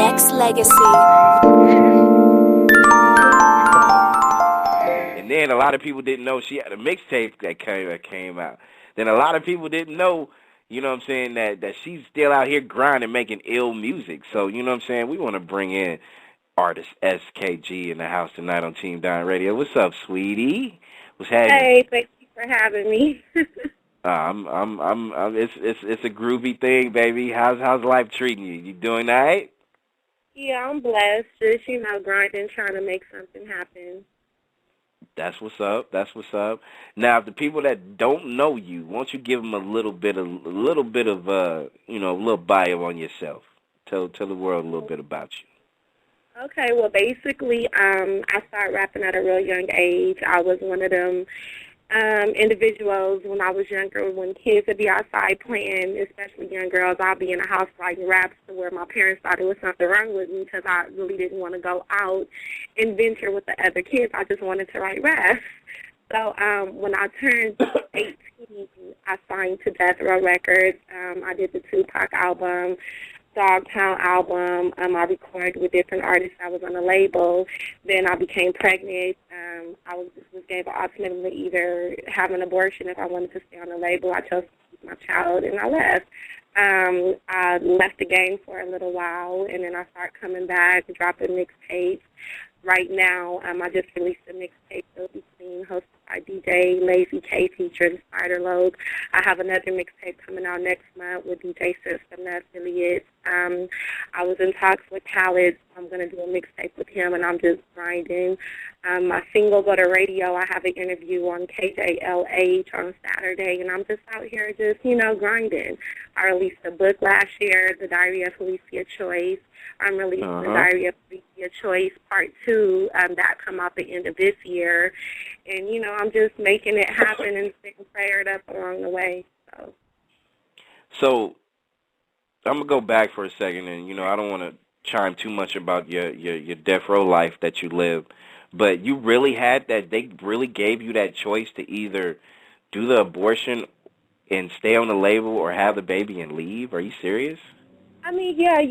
Nexxlegacy. And then a lot of people didn't know she had a mixtape that came out. Then a lot of people didn't know, you know what I'm saying, that she's still out here grinding, making ill music. So, you know what I'm saying, we want to bring in artist S.K.G in the house tonight on Team Don Radio. What's up, sweetie? What's happening? Hey, thank you for having me. It's a groovy thing, baby. How's life treating you? You doing all right? Yeah, I'm blessed. Just, grinding, trying to make something happen. That's what's up. That's what's up. Now, the people that don't know you, why don't you give them a little bit of a little bio on yourself? Tell the world a little bit about you. Okay, well, basically, I started rapping at a real young age. I was one of them individuals when I was younger, when kids would be outside playing, especially young girls, I'd be in the house writing raps to where my parents thought there was something wrong with me because I really didn't want to go out and venture with the other kids. I just wanted to write raps. So when I turned 18, I signed to Death Row Records. I did the Tupac album, Dogtown album. I recorded with different artists. I was on the label. Then I became pregnant. I was gave an ultimatum to either have an abortion if I wanted to stay on the label. I chose to keep my child, and I left. I left the game for a little while, and then I started coming back, dropping mixtapes. Right now, I just released a mixtape, So Be Clean, hosted by DJ Lazy K featuring Spider Logue. I have another mixtape coming out next month with DJ System, the affiliates. I was in talks with Khaled. I'm going to do a mixtape with him, and I'm just grinding. My single Go to Radio, I have an interview on KJLH on Saturday, and I'm just out here just, grinding. I released a book last year, The Diary of Felicia Choice. I'm releasing The Diary of Felicia Choice Part 2. That come out the end of this year. And, I'm just making it happen and staying prayed up along the way. So I'm going to go back for a second, and, I don't want to chime too much about your death row life that you live, but you really had that, they really gave you that choice to either do the abortion and stay on the label or have the baby and leave? Are you serious? I mean, yeah,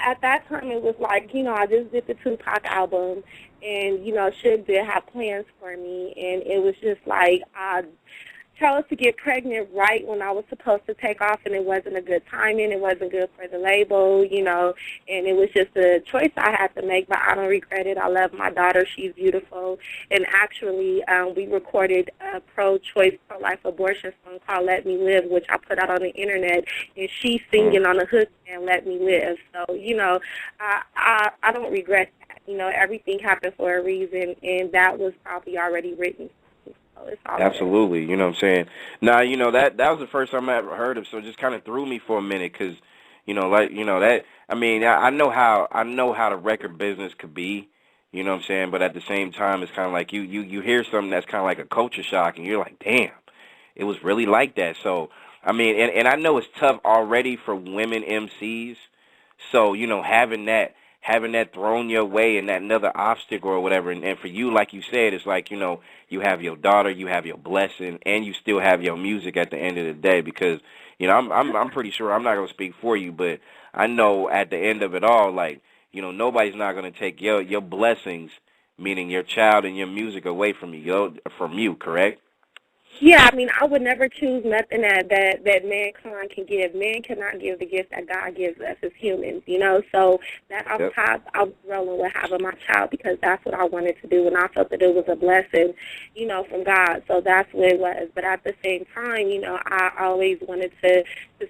at that time it was like, I just did the Tupac album and, Suge did have plans for me, and it was just like I chose to get pregnant right when I was supposed to take off, and it wasn't a good timing. It wasn't good for the label, and it was just a choice I had to make, but I don't regret it. I love my daughter. She's beautiful. And actually, we recorded a pro-choice, pro-life abortion song called Let Me Live, which I put out on the Internet, and she's singing on the hook and Let Me Live. So, I don't regret that. Everything happened for a reason, and that was probably already written. Absolutely, you know what I'm saying? Now, that was the first time I ever heard of, so it just kind of threw me for a minute because, I know how the record business could be, you know what I'm saying? But at the same time, it's kind of like you hear something that's kind of like a culture shock, and you're like, damn, it was really like that. So, and I know it's tough already for women MCs, so, having that thrown your way and that another obstacle or whatever, and for you, like you said, it's like, you have your daughter, you have your blessing, and you still have your music at the end of the day because, I'm pretty sure, I'm not going to speak for you, but I know at the end of it all, like, nobody's not going to take your blessings, meaning your child and your music away from you, correct? Yeah, I would never choose nothing that mankind can give. Man cannot give the gift that God gives us as humans, So that off top, I was rolling with having my child because that's what I wanted to do, and I felt that it was a blessing, from God. So that's what it was. But at the same time, I always wanted to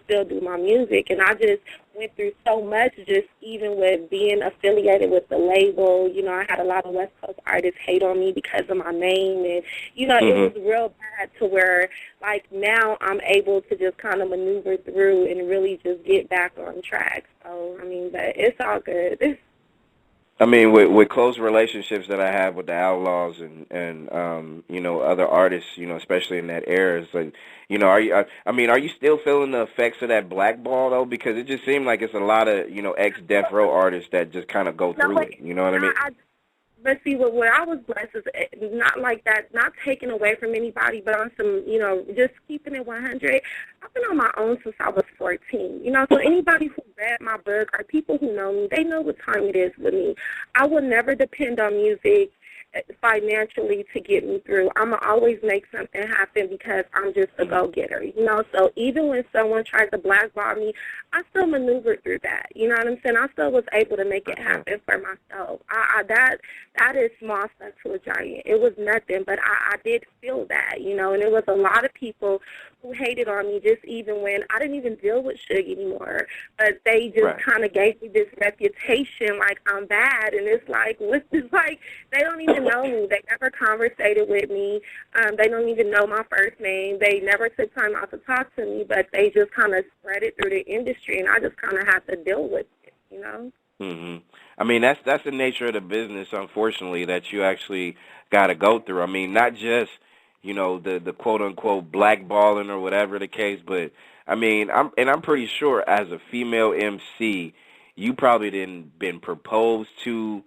still do my music, and I just went through so much, just even with being affiliated with the label. I had a lot of West Coast artists hate on me because of my name, and, it was real bad to where, like, now I'm able to just kind of maneuver through and really just get back on track. So, but it's all good. With close relationships that I have with the Outlaws and other artists, especially in that era, it's like, are you still feeling the effects of that blackball though? Because it just seemed like it's a lot of, ex-Death Row artists that just kind of go through it. You know what I mean? But see, what I was blessed is not like that, not taken away from anybody, but on some, just keeping it 100. I've been on my own since I was 14. So anybody who read my book or people who know me, they know what time it is with me. I will never depend on music financially to get me through. I'm going to always make something happen because I'm just a go-getter, So even when someone tries to blackball me, I still maneuvered through that. You know what I'm saying? I still was able to make it happen for myself. That is small stuff to a giant. It was nothing, but I did feel that, and it was a lot of people who hated on me just even when I didn't even deal with Suge anymore, but they just kind of gave me this reputation like I'm bad, and it's like, they don't even know me. They never conversated with me. They don't even know my first name. They never took time out to talk to me, but they just kind of spread it through the industry, and I just kind of have to deal with it, Mhm. I mean, that's the nature of the business, unfortunately, that you actually got to go through. I mean, not just, the quote-unquote blackballing or whatever the case, but, I mean, I'm pretty sure as a female MC, you probably didn't been proposed to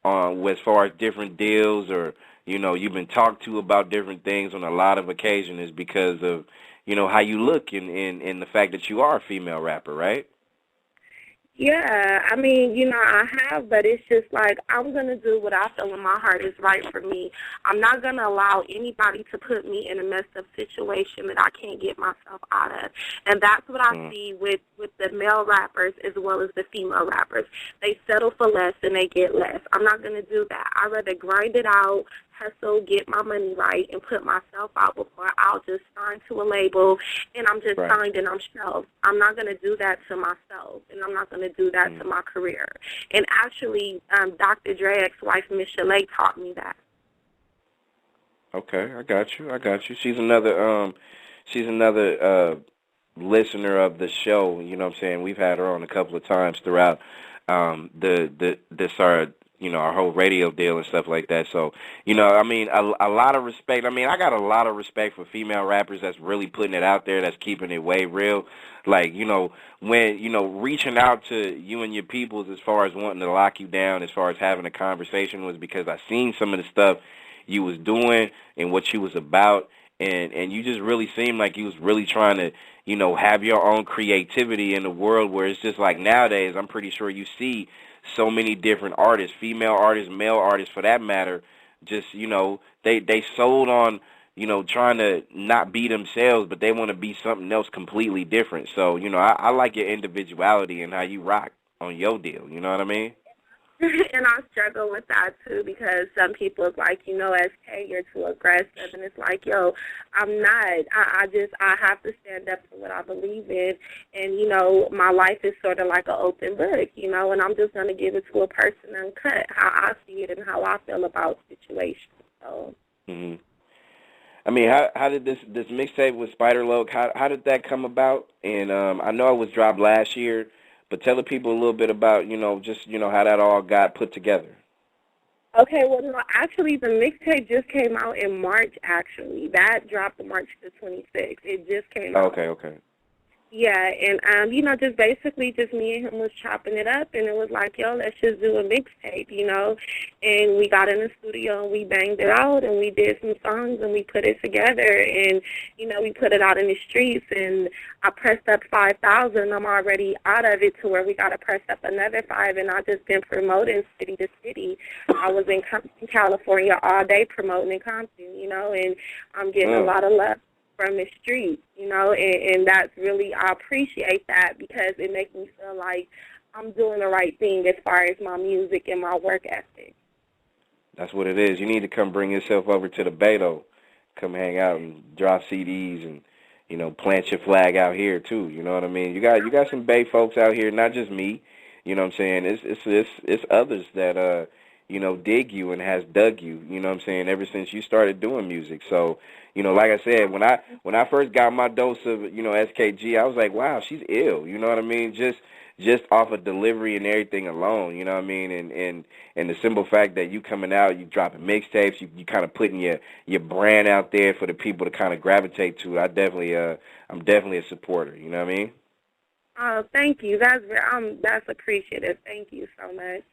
as far as different deals, or, you've been talked to about different things on a lot of occasions because of, how you look and the fact that you are a female rapper, right? Yeah, I mean, I have, but it's just like I'm going to do what I feel in my heart is right for me. I'm not going to allow anybody to put me in a messed up situation that I can't get myself out of. And that's what I see with the male rappers as well as the female rappers. They settle for less and they get less. I'm not going to do that. I'd rather grind it out, hustle, get my money right, and put myself out before I'll just sign to a label and I'm just signed and I'm shelved. I'm not going to do that to myself, and I'm not going to do that to my career. And actually, Dr. Dre's wife, Miss Chalet, taught me that. Okay, I got you. She's another listener of the show. You know what I'm saying? We've had her on a couple of times throughout our whole radio deal and stuff like that. So, I mean, a lot of respect. I mean, I got a lot of respect for female rappers that's really putting it out there, that's keeping it way real. Like, when, reaching out to you and your peoples as far as wanting to lock you down, as far as having a conversation, was because I seen some of the stuff you was doing and what you was about, and you just really seemed like you was really trying to, have your own creativity in the world where it's just like nowadays, I'm pretty sure you see so many different artists, female artists, male artists for that matter, just, they sold on, trying to not be themselves, but they want to be something else completely different. So, I like your individuality and how you rock on your deal, you know what I mean? And I struggle with that, too, because some people is like, SK, you're too aggressive. And it's like, yo, I'm not. I have to stand up for what I believe in. And, my life is sort of like an open book, and I'm just going to give it to a person uncut, how I see it and how I feel about situations. So. Mm-hmm. I mean, how did this mixtape with Spider Loc, how did that come about? And I know it was dropped last year, but tell the people a little bit about, how that all got put together. Okay, well, no, actually, the mixtape just came out in March, actually. That dropped March the 26th. It just came out. Okay. Yeah, and, just basically just me and him was chopping it up, and it was like, yo, let's just do a mixtape, and we got in the studio, and we banged it out, and we did some songs, and we put it together, and, we put it out in the streets, and I pressed up 5,000. I'm already out of it to where we got to press up another 5, and I've just been promoting city to city. I was in Compton, California all day promoting in Compton, and I'm getting a lot of love from the street, and that's really, I appreciate that because it makes me feel like I'm doing the right thing as far as my music and my work ethic. That's what it is. You need to come bring yourself over to the Bay, though. Come hang out and drop CDs and, plant your flag out here, too. You know what I mean? You got some Bay folks out here, not just me. You know what I'm saying? It's others that, dig you and has dug you, you know what I'm saying, ever since you started doing music. So, like I said, when I first got my dose of, S.K.G, I was like, wow, she's ill, you know what I mean? Just off of delivery and everything alone, you know what I mean? And the simple fact that you coming out, you dropping mixtapes, you kind of putting your brand out there for the people to kind of gravitate to. I'm definitely a supporter, you know what I mean? Oh, thank you. That's appreciative. Thank you so much.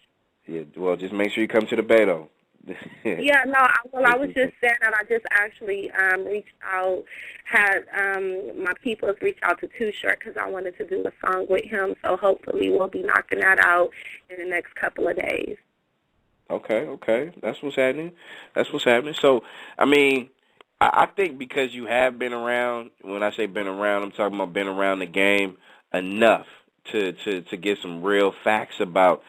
Yeah, well, just make sure you come to the Bay, though. Yeah, no, I was just saying that I just actually reached out, had my peoples reach out to Too Short because I wanted to do a song with him. So hopefully we'll be knocking that out in the next couple of days. Okay. That's what's happening. So, I mean, I think because you have been around, when I say been around, I'm talking about been around the game enough to get some real facts about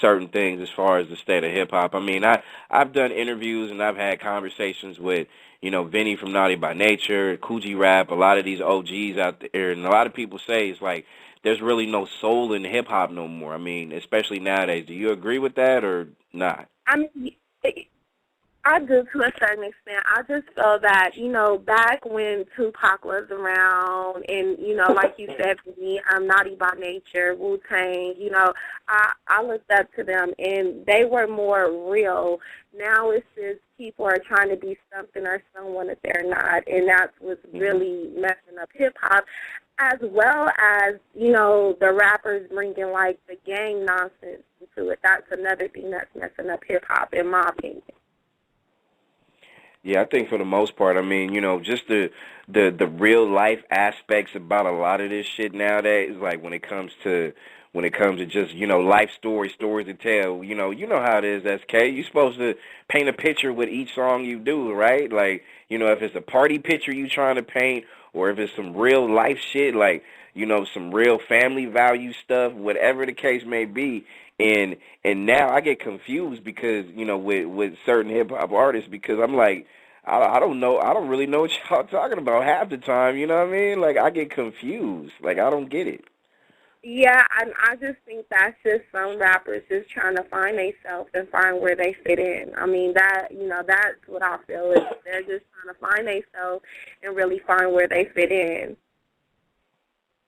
certain things as far as the state of hip-hop. I mean, I've done interviews and I've had conversations with, Vinny from Naughty by Nature, Coogee Rap, a lot of these OGs out there, and a lot of people say it's like there's really no soul in hip-hop no more. I mean, especially nowadays. Do you agree with that or not? I mean, I do to a certain extent. I just feel that, back when Tupac was around and, like you said, for me, I'm Naughty by Nature, Wu-Tang, I looked up to them and they were more real. Now it's just people are trying to be something or someone that they're not, and that's what's really messing up hip-hop, as well as, the rappers bringing, like, the gang nonsense into it. That's another thing that's messing up hip-hop, in my opinion. Yeah, I think for the most part, I mean, just the real life aspects about a lot of this shit nowadays, like when it comes to just, life stories to tell, you know how it is, SK. You're supposed to paint a picture with each song you do, right? Like, if it's a party picture you trying to paint or if it's some real life shit, like, some real family value stuff, whatever the case may be. And now I get confused because, with certain hip-hop artists because I'm like, I don't know. I don't really know what y'all talking about half the time, you know what I mean? Like, I get confused. Like, I don't get it. Yeah, I just think that's just some rappers just trying to find themselves and find where they fit in. I mean, that's what I feel is they're just trying to find themselves and really find where they fit in.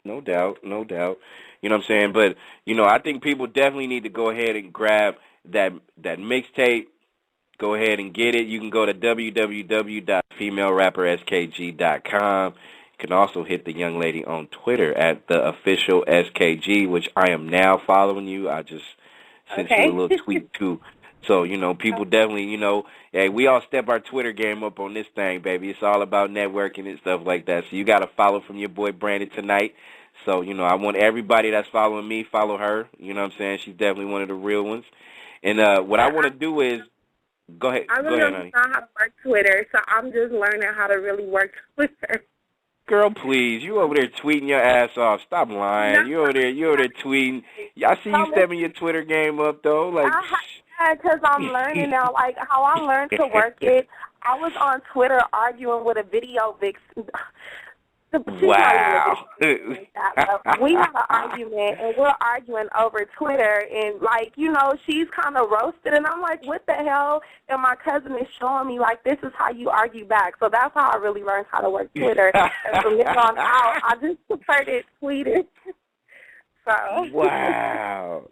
No doubt. You know what I'm saying? But, I think people definitely need to go ahead and grab that mixtape. Go ahead and get it. You can go to www.femalerapperskg.com. You can also hit the young lady on Twitter at the official S.K.G, which I am now following you. I just sent you a little tweet, too. So, people definitely, hey, we all step our Twitter game up on this thing, baby. It's all about networking and stuff like that. So you got to follow from your boy Brandon tonight. So, I want everybody that's following me, follow her. You know what I'm saying? She's definitely one of the real ones. And what I want to do is, go ahead. I really don't know how to work Twitter, so I'm just learning how to really work Twitter. Girl, please, you over there tweeting your ass off. Stop lying. No. You over there tweeting. I see you stepping your Twitter game up, though. Like, because I'm learning now. Like, how I learned to work it, I was on Twitter arguing with a video vixen. Wow. We had an argument, and we're arguing over Twitter, and, like, she's kind of roasted, and I'm like, what the hell? And my cousin is showing me, like, this is how you argue back. So that's how I really learned how to work Twitter. And from then on out, I just preferred tweeting. So. Wow.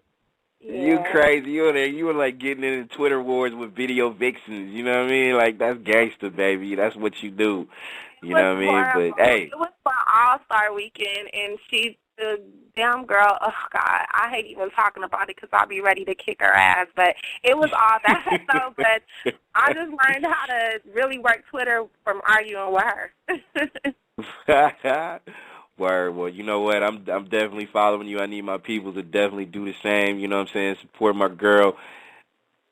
Yeah. You crazy. You were like getting into Twitter wars with video vixens. You know what I mean? Like, that's gangster, baby. That's what you do. You know what I mean? But, hey. It was for All-Star Weekend, and the damn girl, oh, God, I hate even talking about it because I'll be ready to kick her ass. But it was all that, though. But I just learned how to really work Twitter from arguing with her. Word. Well, you know what? I'm definitely following you. I need my people to definitely do the same. You know what I'm saying? Support my girl,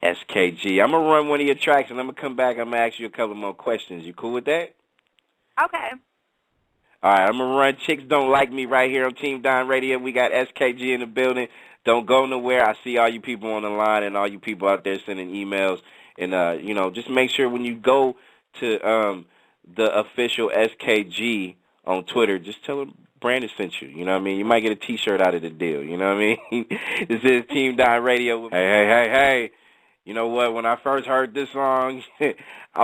S.K.G. I'm going to run one of your tracks, and I'm going to come back. I'm going to ask you a couple more questions. You cool with that? Okay. All right, I'm going to run Chicks Don't Like Me right here on Team Don Radio. We got S.K.G. in the building. Don't go nowhere. I see all you people on the line and all you people out there sending emails. And, just make sure when you go to the official S.K.G. on Twitter, just tell them Brandon sent you. You know what I mean? You might get a T-shirt out of the deal. You know what I mean? This is Team Don Radio. Hey. You know what? When I first heard this song, I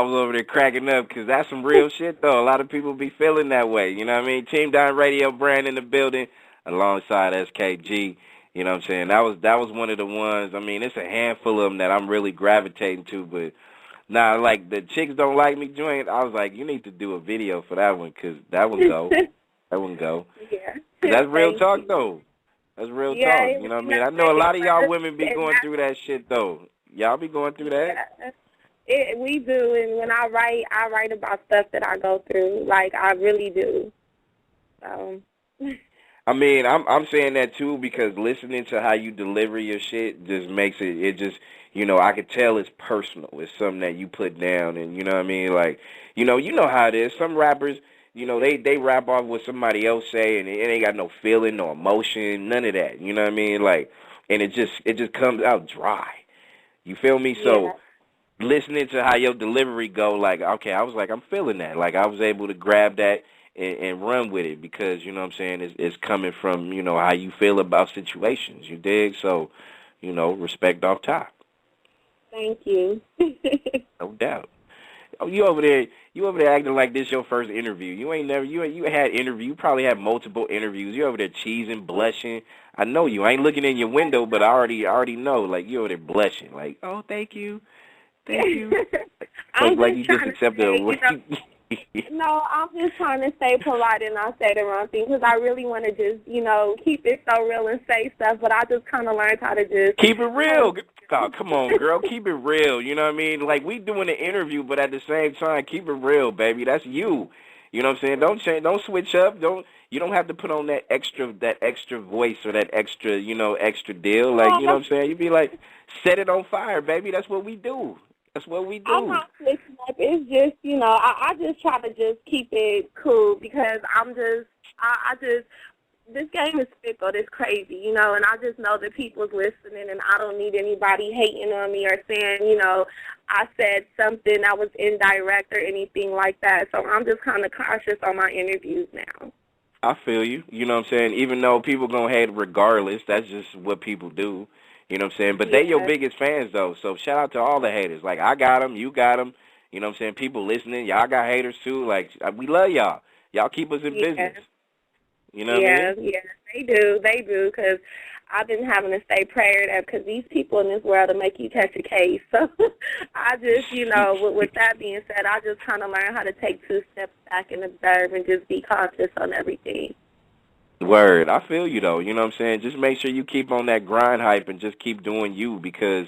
was over there cracking up because that's some real shit, though. A lot of people be feeling that way. You know what I mean? Team Don Radio, Brand in the building, alongside S.K.G. You know what I'm saying? That was one of the ones. I mean, it's a handful of them that I'm really gravitating to, but nah, like the Chicks Don't Like Me joint, I was like, you need to do a video for that one because that one go. That one go. Yeah. That's real talk, though. That's real talk. You know what I mean? I know a lot of y'all women be going through that shit, though. Y'all be going through that? We do, and when I write about stuff that I go through. Like, I really do. So. I mean, I'm saying that too because listening to how you deliver your shit just makes it just, I could tell it's personal. It's something that you put down, and you know what I mean? Like, you know how it is. Some rappers, they rap off what somebody else say, and it ain't got no feeling, no emotion, none of that. You know what I mean? Like, and it just comes out dry. You feel me? Yeah. So listening to how your delivery go, like, okay, I was like, I'm feeling that. Like, I was able to grab that and run with it because, you know what I'm saying, it's coming from, how you feel about situations. You dig? So, respect off top. Thank you. No doubt. Oh, you over there acting like this your first interview. You had interview. You probably had multiple interviews. You over there cheesing, blushing. I know you. I ain't looking in your window, but I already know. Like, you over there blushing. Like, oh, thank you. Thank you. Like you just accepted a ring. No, I'm just trying to stay polite and not say the wrong thing because I really want to just, keep it so real and say stuff, but I just kind of learned how to just... Keep it real. Oh, come on, girl. Keep it real. You know what I mean? Like, we doing an interview, but at the same time, keep it real, baby. That's you. You know what I'm saying? Don't change. Don't switch up. You don't have to put on that extra voice or that extra, extra deal. Like, you know what I'm saying? You be like, set it on fire, baby. That's what we do. That's what we do. I'm not switching up. It's just, I just try to just keep it cool because this game is fickle. It's crazy, and I just know that people's listening, and I don't need anybody hating on me or saying, I said something that was indirect or anything like that. So I'm just kind of cautious on my interviews now. I feel you. You know what I'm saying? Even though people going to hate regardless, that's just what people do. You know what I'm saying? But they your biggest fans, though. So shout out to all the haters. Like, I got them. You got them. You know what I'm saying? People listening. Y'all got haters, too. Like, we love y'all. Y'all keep us in business. You know what I mean? Yeah, they do. They do, because I've been having to stay prayed up because these people in this world will make you catch a case. So I just, with that being said, I just kind of learned how to take 2 steps back and observe and just be cautious on everything. Word. I feel you, though. You know what I'm saying? Just make sure you keep on that grind hype and just keep doing you because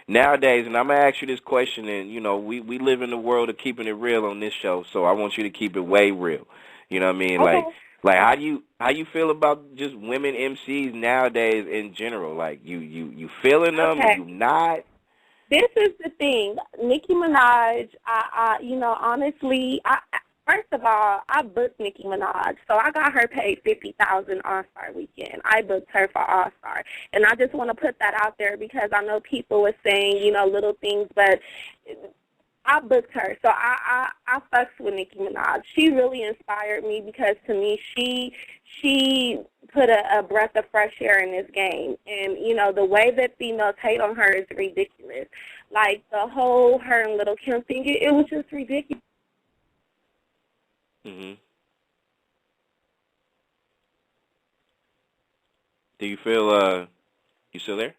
nowadays, and I'm going to ask you this question, and, we live in the world of keeping it real on this show, so I want you to keep it way real. You know what I mean? Okay. Like how you feel about just women MCs nowadays in general? Like, you feeling them? Okay. You not? This is the thing. Nicki Minaj, honestly, first of all, I booked Nicki Minaj, so I got her paid $50,000 All-Star Weekend. I booked her for All-Star, and I just want to put that out there because I know people were saying, little things, but I booked her, so I fucks with Nicki Minaj. She really inspired me because to me, she put a breath of fresh air in this game, and the way that females hate on her is ridiculous. Like the whole her and Little Kim thing, it was just ridiculous. Mhm. Do you feel you still there?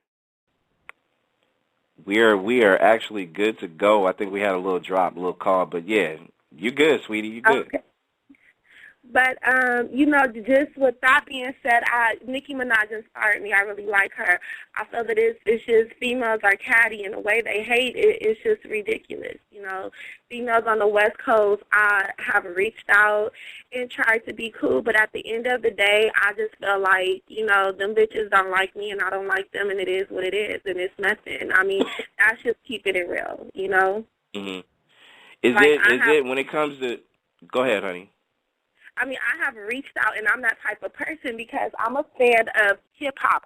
We are actually good to go. I think we had a little drop, a little call, but yeah, you good, sweetie. You good. Okay. But, just with that being said, Nicki Minaj inspired me. I really like her. I feel that it's just females are catty, and the way they hate it's just ridiculous. Females on the West Coast, I have reached out and tried to be cool, but at the end of the day, I just feel like, them bitches don't like me, and I don't like them, and it is what it is, and it's nothing. I mean, that's just keeping it real, Mhm. Is it when it comes to? Go ahead, honey. I mean, I have reached out, and I'm that type of person because I'm a fan of hip-hop.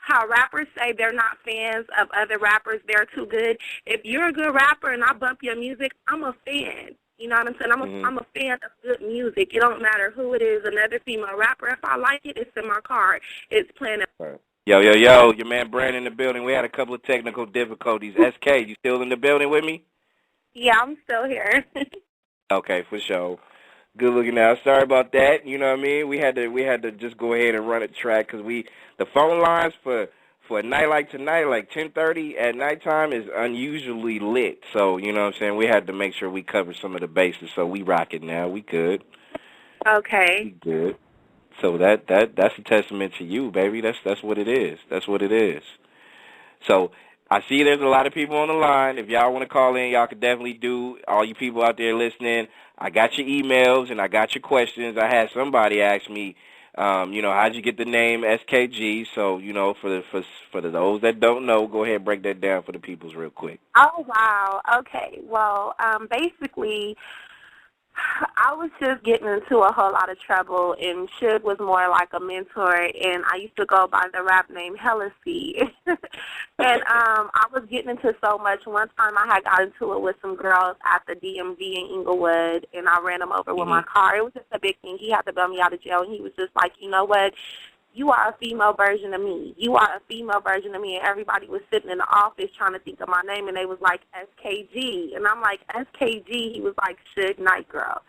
How rappers say they're not fans of other rappers, they're too good. If you're a good rapper and I bump your music, I'm a fan. You know what I'm saying? I'm a fan of good music. It don't matter who it is, another female rapper. If I like it, it's in my car. It's playing. Yo, your man Brandon in the building. We had a couple of technical difficulties. S.K., you still in the building with me? Yeah, I'm still here. Okay, for sure. Good looking out. Sorry about that. You know what I mean? We had to just go ahead and run a track because the phone lines for a night like tonight, like 10:30 at nighttime, is unusually lit. So you know what I'm saying? We had to make sure we cover some of the bases. So we rock it now. We good. Okay. We good. So that's a testament to you, baby. That's what it is. That's what it is. So I see there's a lot of people on the line. If y'all want to call in, y'all can definitely do. All you people out there listening, I got your emails and I got your questions. I had somebody ask me, how'd you get the name S.K.G? So, for those that don't know, go ahead and break that down for the peoples real quick. Oh, wow. Okay. Well, basically, I was just getting into a whole lot of trouble, and Suge was more like a mentor, and I used to go by the rap name Hellacy. And I was getting into so much. One time I had got into it with some girls at the DMV in Inglewood, and I ran them over with my car. It was just a big thing. He had to bail me out of jail, and he was just like, you know what? You are a female version of me. You are a female version of me. And everybody was sitting in the office trying to think of my name, and they was like, S.K.G. And I'm like, S.K.G. He was like, Suge Knight Girl.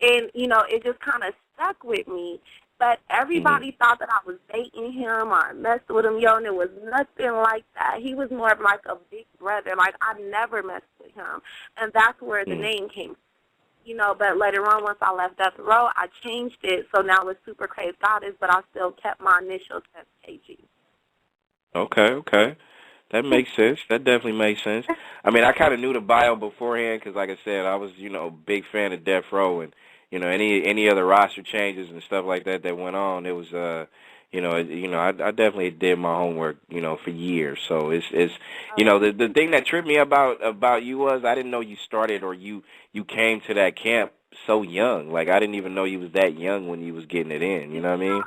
And, it just kind of stuck with me. But everybody thought that I was dating him or messed with him, and it was nothing like that. He was more of like a big brother. Like, I never messed with him. And that's where the name came from. But later on, once I left Death Row, I changed it, so now it's Super Crazy Goddess, but I still kept my initials S.K.G. Okay. That makes sense. That definitely makes sense. I mean, I kind of knew the bio beforehand because, like I said, I was, big fan of Death Row, and, any other roster changes and stuff like that went on, it was, I definitely did my homework, for years. So it's the thing that tripped me about you was I didn't know you started or you came to that camp so young. Like, I didn't even know you was that young when you was getting it in. You know what I mean?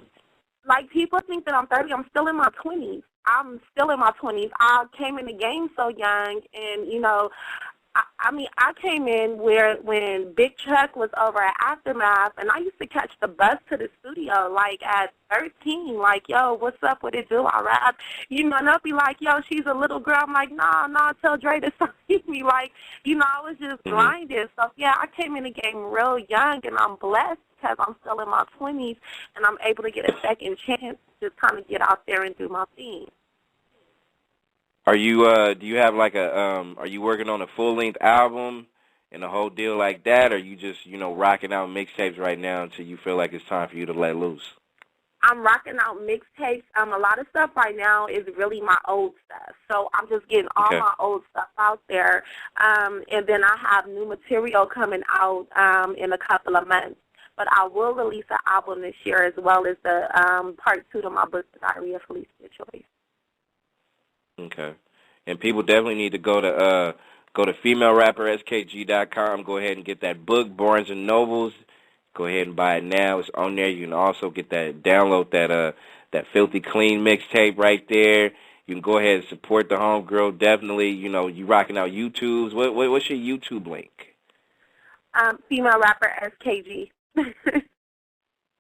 Like, people think that I'm 30. I'm still in my 20s. I came in the game so young, and, I came in when Big Chuck was over at Aftermath, and I used to catch the bus to the studio, like, at 13, like, yo, what's up with it, do I rap? And they'll be like, yo, she's a little girl. I'm like, nah, tell Dre to sign me. Like, I was just blinded. So, yeah, I came in the game real young, and I'm blessed because I'm still in my 20s, and I'm able to get a second chance to just kind of get out there and do my thing. Are you do you have like are you working on a full-length album and a whole deal like that, or are you just, rocking out mixtapes right now until you feel like it's time for you to let loose? I'm rocking out mixtapes. A lot of stuff right now is really my old stuff. So I'm just getting all my old stuff out there. And then I have new material coming out in a couple of months. But I will release an album this year as well as the part 2 to my book, The Diary of Felicia Choice. Okay. And people definitely need to go to FemaleRapperSKG.com. Go ahead and get that book, Barnes & Nobles. Go ahead and buy it now. It's on there. You can also download that Filthy Clean mixtape right there. You can go ahead and support the homegirl. Definitely, you rocking out YouTubes. What's your YouTube link? Female Rapper S.K.G.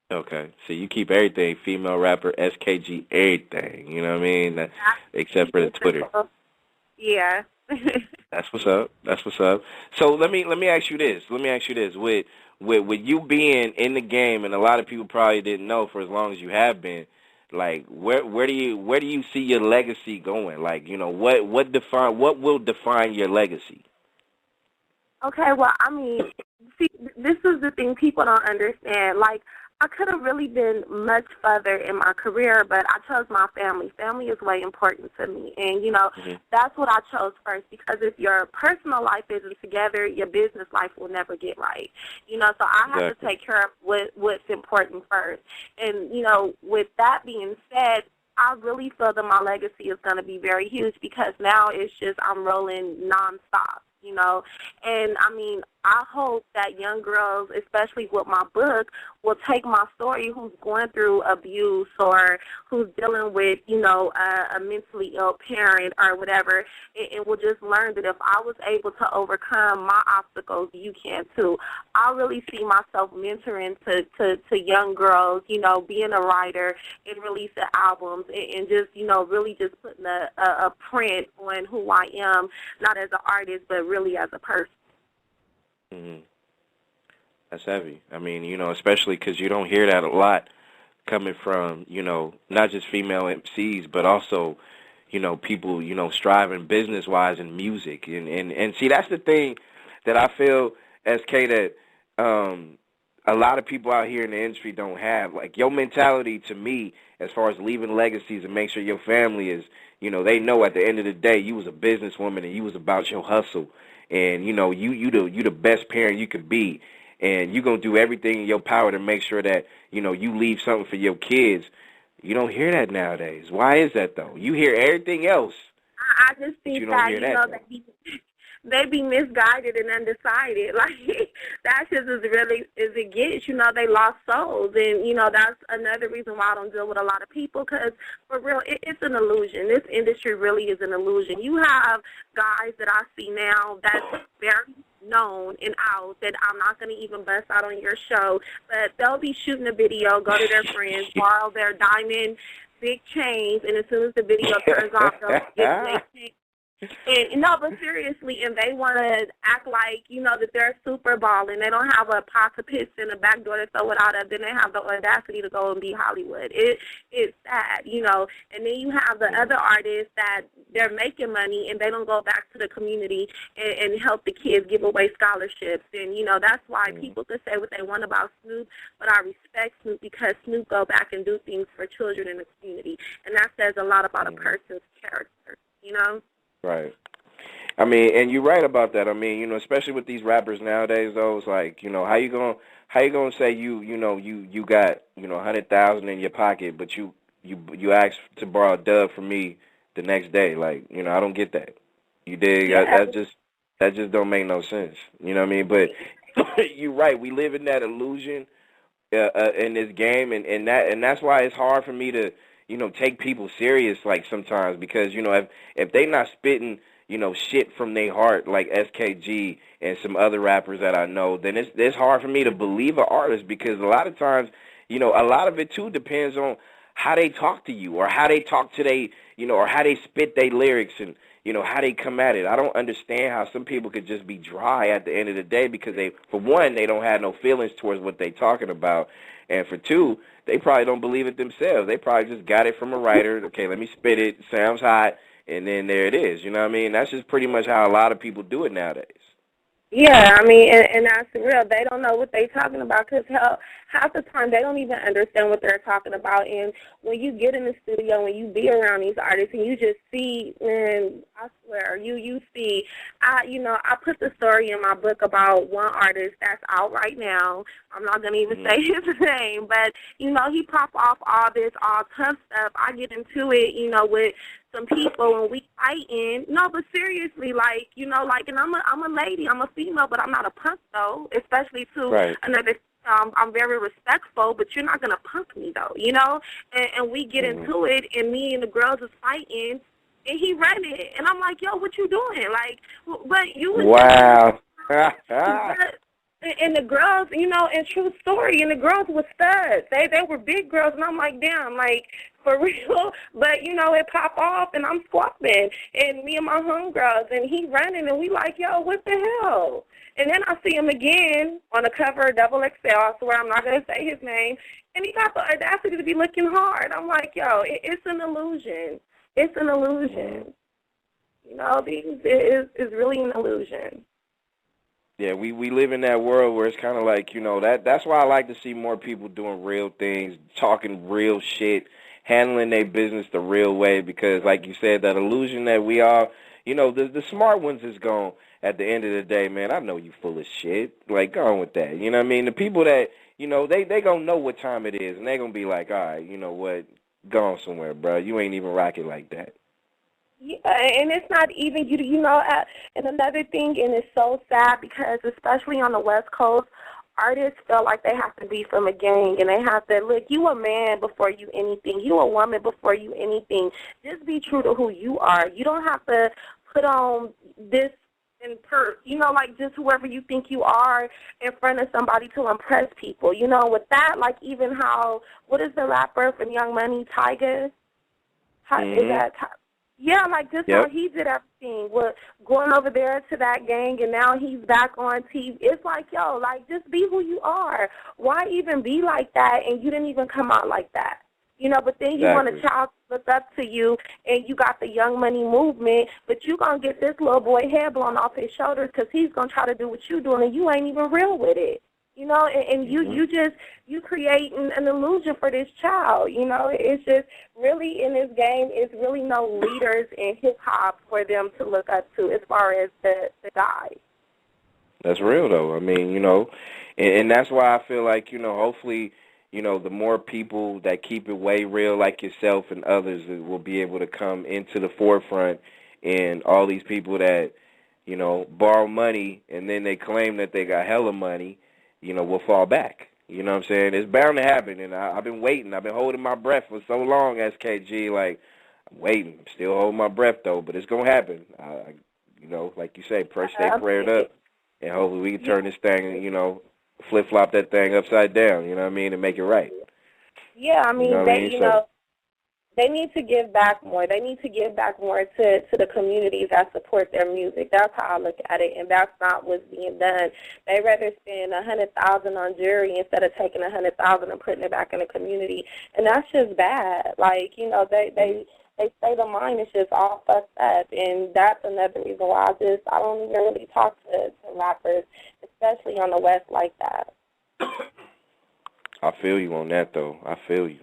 Okay, so you keep everything Female Rapper S.K.G. everything, you know what I mean? Except for the Twitter. Yeah. That's what's up. So let me ask you this. With you being in the game, and a lot of people probably didn't know for as long as you have been, like where do you see your legacy going? Like, what will define your legacy? Okay, well, I mean, see, this is the thing people don't understand. Like, I could have really been much further in my career, but I chose my family. Family is way important to me. And, that's what I chose first, because if your personal life isn't together, your business life will never get right. So I have to take care of what's important first. And, with that being said, I really feel that my legacy is going to be very huge, because now it's just I'm rolling nonstop. And I mean, I hope that young girls, especially with my book, will take my story, who's going through abuse or who's dealing with, a mentally ill parent or whatever, and will just learn that if I was able to overcome my obstacles, you can too. I really see myself mentoring to young girls, being a writer and releasing albums and just, really just putting a print on who I am, not as an artist, but really as a person. Mm-hmm. That's heavy. I mean, especially because you don't hear that a lot coming from, not just female MCs, but also, people, striving business-wise in music. And see, that's the thing that I feel, SK, that a lot of people out here in the industry don't have. Like, your mentality to me, as far as leaving legacies and make sure your family is, they know at the end of the day you was a businesswoman and you was about your hustle. And, you the best parent you could be. And you're going to do everything in your power to make sure that, you leave something for your kids. You don't hear that nowadays. Why is that, though? You hear everything else. I just think that, they be misguided and undecided. Like, that's just as really as it gets. They lost souls. And, that's another reason why I don't deal with a lot of people, because, for real, it's an illusion. This industry really is an illusion. You have guys that I see now that's very known and out that I'm not going to even bust out on your show, but they'll be shooting a video, go to their friends, borrow their diamond big chains, and as soon as the video turns off, they'll get their chains. And no, but seriously, and they want to act like, that they're super balling. They don't have a pot of piss in the back door to throw it out of. Then they have the audacity to go and be Hollywood. It's sad, And then you have the other artists that they're making money and they don't go back to the community and help the kids, give away scholarships. And, that's why people can say what they want about Snoop, but I respect Snoop because Snoop go back and do things for children in the community. And that says a lot about a person's character, Right. I mean, and you're right about that. I mean, especially with these rappers nowadays, though, it's like, how you gonna say you got 100,000 in your pocket, but you ask to borrow a dub from me the next day? Like, I don't get that. You dig? Yeah. That just don't make no sense. You know what I mean? But you're right. We live in that illusion in this game, and that's why it's hard for me to take people serious, like, sometimes, because, if they not spitting, shit from their heart, like S.K.G and some other rappers that I know, then it's hard for me to believe an artist, because a lot of times, a lot of it, too, depends on how they talk to you, or how they talk to they, or how they spit their lyrics, and, how they come at it. I don't understand how some people could just be dry at the end of the day, because for one, they don't have no feelings towards what they talking about, and for two, they probably don't believe it themselves. They probably just got it from a writer. Okay, let me spit it. Sounds hot, and then there it is. You know what I mean? That's just pretty much how a lot of people do it nowadays. Yeah, I mean, and that's real. They don't know what they're talking about, because half the time they don't even understand what they're talking about. And when you get in the studio, when you be around these artists, and you just see, and I swear, you see, I put the story in my book about one artist that's out right now. I'm not going to even say his name, but, he pop off all this all tough stuff. I get into it, with some people, and we fighting. No, but seriously, like, and I'm a lady, I'm a female, but I'm not a punk, though, especially to another. I'm very respectful, but you're not gonna punk me, though, And we get into it, and me and the girls is fighting, and he ran it, and I'm like, yo, what you doing? Like, but you was wow. And the girls, and true story, and the girls were studs. They were big girls, and I'm like, damn, like, for real? But, it popped off, and I'm squabbling, and me and my homegirls, and he running, and we like, yo, what the hell? And then I see him again on the cover of Double XL, I swear I'm not going to say his name, and he got the audacity to be looking hard. I'm like, yo, it's an illusion. It's an illusion. It's really an illusion. Yeah, we live in that world where it's kind of like, that's why I like to see more people doing real things, talking real shit, handling their business the real way, because, like you said, that illusion that we all, the smart ones is gone at the end of the day, man. I know you full of shit. Like, go on with that. You know what I mean? The people that, they going to know what time it is, and they going to be like, all right, you know what, go on somewhere, bro. You ain't even rocking like that. Yeah, and it's not even, and another thing, and it's so sad, because especially on the West Coast, artists feel like they have to be from a gang, and they have to, look, you a man before you anything. You a woman before you anything. Just be true to who you are. You don't have to put on this like just whoever you think you are in front of somebody to impress people. With that, like even how, what is the rapper from Young Money, Tyga? Is that Yeah, like just how he did everything, with going over there to that gang, and now he's back on TV. It's like, yo, like just be who you are. Why even be like that, and you didn't even come out like that? But then you want a child to look up to you, and you got the Young Money movement, but you going to get this little boy head blown off his shoulders because he's going to try to do what you doing, and you ain't even real with it. You know, and you create an illusion for this child. You know, it's just really in this game, it's really no leaders in hip hop for them to look up to as far as the guys. That's real, though. I mean, you know, and that's why I feel like, you know, hopefully, you know, the more people that keep it way real like yourself and others will be able to come into the forefront, and all these people that, you know, borrow money and then they claim that they got hella money, you know, will fall back. You know what I'm saying? It's bound to happen, and I've been waiting. I've been holding my breath for so long, S.K.G. Like, I'm waiting. Still holding my breath, though, but it's going to happen. You know, like you say, stay prayed up, and hopefully we can turn this thing, you know, flip-flop that thing upside down, you know what I mean, and make it right. Yeah, I mean, you know what I mean? They need to give back more. They need to give back more to the communities that support their music. That's how I look at it, and that's not what's being done. They rather spend $100,000 on jewelry instead of taking $100,000 and putting it back in the community, and that's just bad. Like, you know, they say the mind is just all fucked up, and that's another reason why I don't even really talk to rappers, especially on the West, like that. I feel you on that, though. I feel you.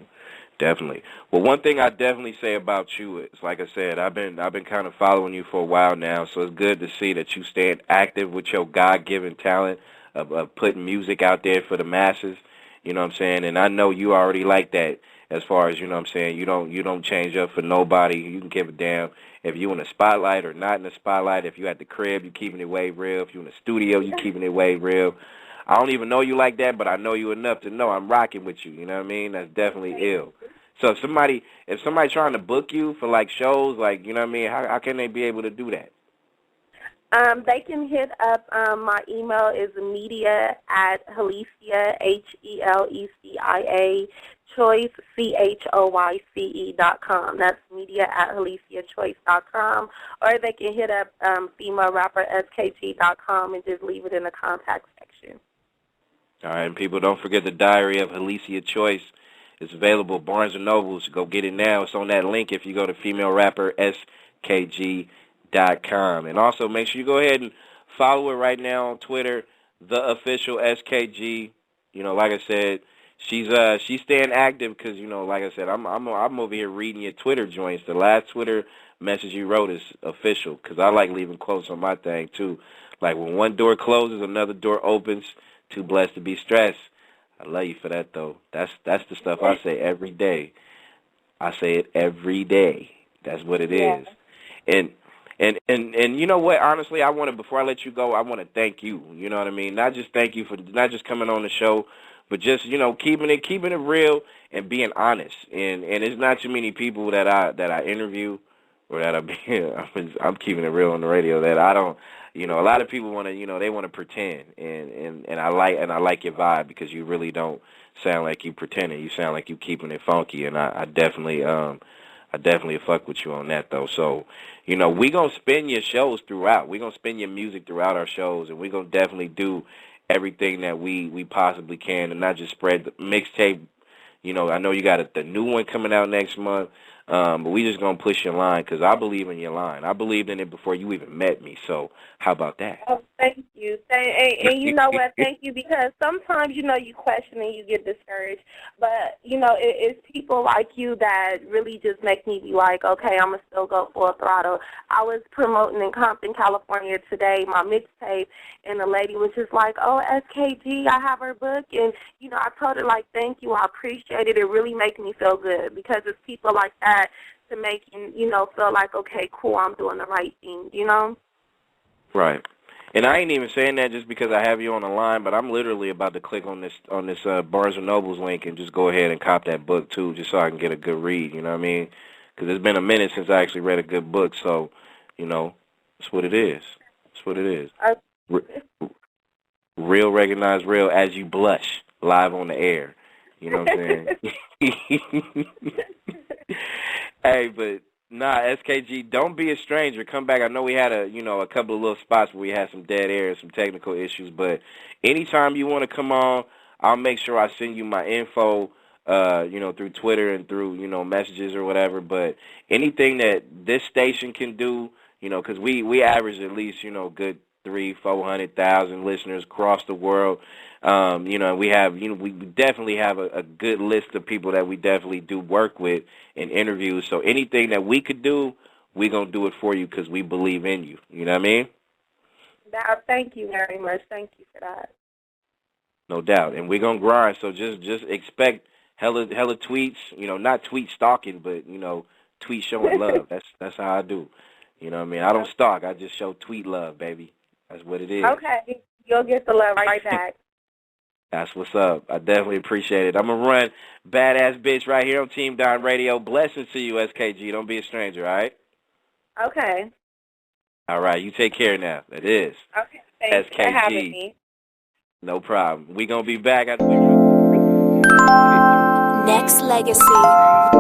Definitely. Well, one thing I definitely say about you is, like I said, I've been kind of following you for a while now, so it's good to see that you staying active with your God-given talent of putting music out there for the masses. You know what I'm saying? And I know you already like that. As far as, you know what I'm saying, you don't change up for nobody. You can give a damn if you in the spotlight or not in the spotlight. If you at the crib, you keeping it way real. If you in the studio, you keeping it way real. I don't even know you like that, but I know you enough to know I'm rocking with you. You know what I mean? That's definitely ill. So if somebody trying to book you for like shows, like, you know what I mean, how can they be able to do that? They can hit up, my email is media@Helicia, HELECIA, choice, CHOYCE.com. That's media@HeliciaChoice.com. Or they can hit up female rapper S.K.G.com and just leave it in the contact section. All right, and people, don't forget the Diary of Helicia Choice. It's available at Barnes & Nobles. Go get it now. It's on that link if you go to female rapper S.K.G.com. And also make sure you go ahead and follow her right now on Twitter, the official S.K.G. You know, like I said, she's staying active because, you know, like I said, I'm over here reading your Twitter joints. The last Twitter message you wrote is official because I like leaving quotes on my thing too. Like when one door closes, another door opens. Too blessed to be stressed. I love you for that, though. That's the stuff I say every day. I say it every day. That's what it is. And you know what? Honestly, before I let you go, I want to thank you. You know what I mean? Not just thank you for not just coming on the show, but just, you know, keeping it real and being honest. And there's not too many people that I interview or that I'm keeping it real on the radio that I don't. You know, a lot of people want to, you know, they want to pretend, and I like your vibe because you really don't sound like you pretending. You sound like you keeping it funky, and I definitely fuck with you on that though. So, you know, we gonna spin your shows throughout. We gonna spin your music throughout our shows, and we gonna definitely do everything that we possibly can, and not just spread the mixtape. You know, I know you got the new one coming out next month. But we just going to push your line because I believe in your line. I believed in it before you even met me, so how about that? Oh, thank you. And you know what, thank you, because sometimes, you know, you question and you get discouraged, but, you know, it's people like you that really just make me be like, okay, I'm going to still go full throttle. I was promoting in Compton, California today, my mixtape, and the lady was just like, oh, S.K.G, I have her book, and, you know, I told her, like, thank you, I appreciate it. It really makes me feel good because it's people like that to make you know, feel like, okay, cool, I'm doing the right thing, you know? Right. And I ain't even saying that just because I have you on the line, but I'm literally about to click on this Barnes & Noble's link and just go ahead and cop that book, too, just so I can get a good read, you know what I mean? Because it's been a minute since I actually read a good book, so, you know, that's what it is. That's what it is. Real recognize real as you blush live on the air. You know what I'm saying? Hey, but nah, S.K.G, don't be a stranger. Come back. I know we had a couple of little spots where we had some dead air and some technical issues, but anytime you want to come on, I'll make sure I send you my info, through Twitter and through, messages or whatever. But anything that this station can do, because we average at least, good 400,000 listeners across the world. You know, we have, you know, we definitely have a good list of people that we definitely do work with in interviews. So anything that we could do, we're going to do it for you because we believe in you. You know what I mean? Thank you very much. Thank you for that. No doubt. And we're going to grind. So just expect hella tweets, you know, not tweet stalking, but, you know, tweet showing love. That's how I do. You know what I mean? I don't stalk. I just show tweet love, baby. That's what it is. Okay. You'll get the love right back. That's what's up. I definitely appreciate it. I'm going to run Badass Bitch right here on Team Don Radio. Blessings to you, S.K.G. Don't be a stranger, all right? Okay. All right. You take care now. That is. Okay. Thanks for having me. No problem. We're going to be back. Nexxlegacy.